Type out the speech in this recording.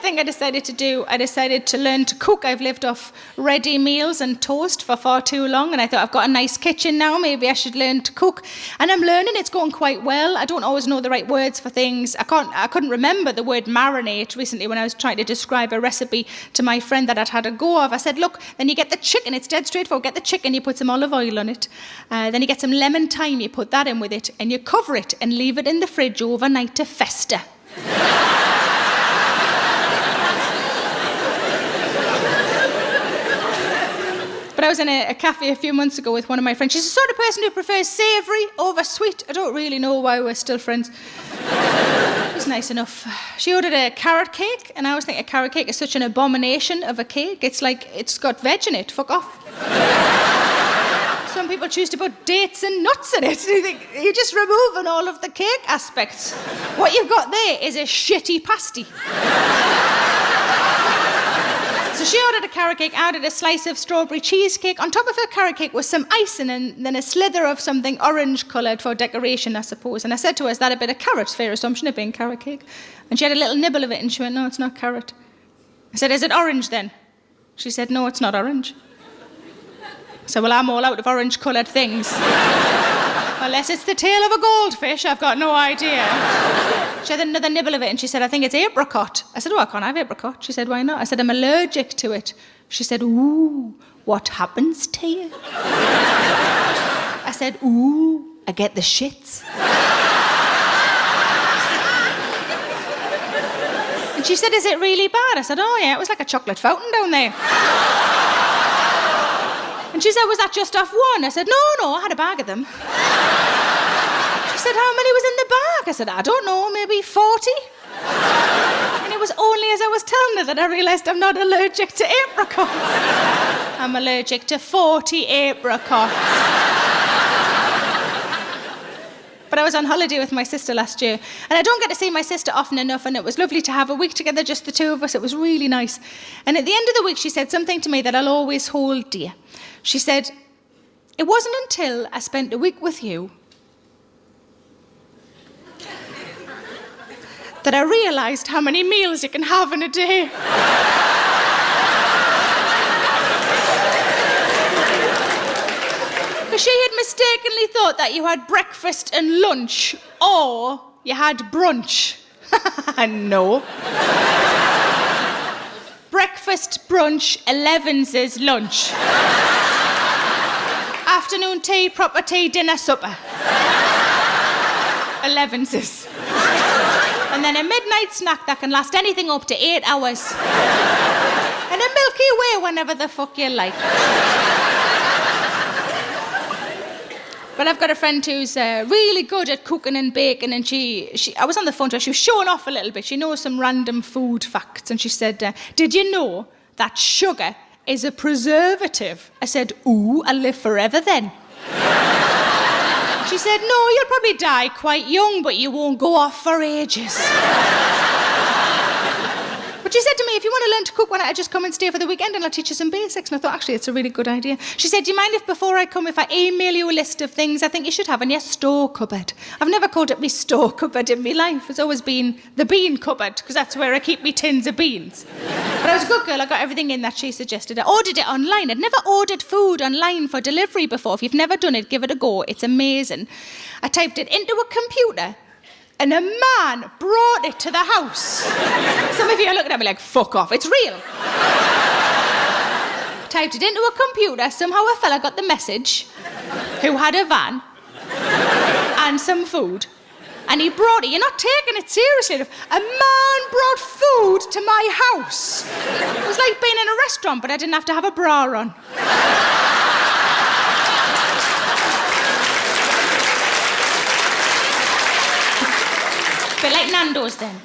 thing I decided to do, I decided to learn to cook. I've lived off ready meals and toast for far too long, and I thought I've got a nice kitchen now, maybe I should learn to cook. And I'm learning, it's going quite well. I don't always know the right words for things. I couldn't remember the word marinate recently when I was trying to describe a recipe to my friend that I'd had a go of. I said, look, then you get the chicken, it's dead straightforward. Get the chicken, you put some olive oil on it. Then you get some lemon thyme, you put that in with it, and you cover it and leave it in the fridge overnight to fester. But I was in a cafe a few months ago with one of my friends. She's the sort of person who prefers savoury over sweet. I don't really know why we're still friends. She's nice enough. She ordered a carrot cake, and I always think a carrot cake is such an abomination of a cake. It's like it's got veg in it. Fuck off. Some people choose to put dates and nuts in it. You think, you're just removing all of the cake aspects. What you've got there is a shitty pasty. So she ordered a carrot cake, I ordered a slice of strawberry cheesecake. On top of her carrot cake was some icing and then a slither of something orange-coloured for decoration, I suppose. And I said to her, is that a bit of carrot? Fair assumption, it being carrot cake. And she had a little nibble of it and she went, no, it's not carrot. I said, is it orange then? She said, no, it's not orange. I said, well, I'm all out of orange-coloured things. Unless it's the tail of a goldfish, I've got no idea. She had another nibble of it and she said, I think it's apricot. I said, oh, I can't have apricot. She said, why not? I said, I'm allergic to it. She said, ooh, what happens to you? I said, ooh, I get the shits. And she said, is it really bad? I said, oh yeah, it was like a chocolate fountain down there. And she said, was that just off one? I said, no, I had a bag of them. She said, how many was in the bag? I said, I don't know, maybe 40. And it was only as I was telling her that I realised I'm not allergic to apricots. I'm allergic to 40 apricots. But I was on holiday with my sister last year, and I don't get to see my sister often enough, and it was lovely to have a week together, just the two of us. It was really nice. And at the end of the week, she said something to me that I'll always hold dear. She said, it wasn't until I spent a week with you that I realised how many meals you can have in a day. Because she had mistakenly thought that you had breakfast and lunch, or you had brunch. No. Breakfast, brunch, 11's is lunch. Afternoon tea, proper tea, dinner, supper. 11's is. And then a midnight snack that can last anything up to 8 hours. And a Milky Way whenever the fuck you like. But I've got a friend who's really good at cooking and baking, and I was on the phone to her, she was showing off a little bit. She knows some random food facts, and she said, did you know that sugar is a preservative? I said, ooh, I'll live forever then. She said, no, you'll probably die quite young, but you won't go off for ages. But she said to me, if you want to learn to cook, why don't I just come and stay for the weekend and I'll teach you some basics? And I thought, actually, it's a really good idea. She said, do you mind if before I come, if I email you a list of things I think you should have in your store cupboard? I've never called it my store cupboard in my life. It's always been the bean cupboard, because that's where I keep me tins of beans. But I was a good girl. I got everything in that she suggested. I ordered it online. I'd never ordered food online for delivery before. If you've never done it, give it a go. It's amazing. I typed it into a computer, and a man brought it to the house. Some of you are looking at me like, fuck off, it's real. Typed it into a computer, somehow a fella got the message, who had a van and some food, and he brought it. You're not taking it seriously. A man brought food to my house. It was like being in a restaurant, but I didn't have to have a bra on. Bit like Nando's then.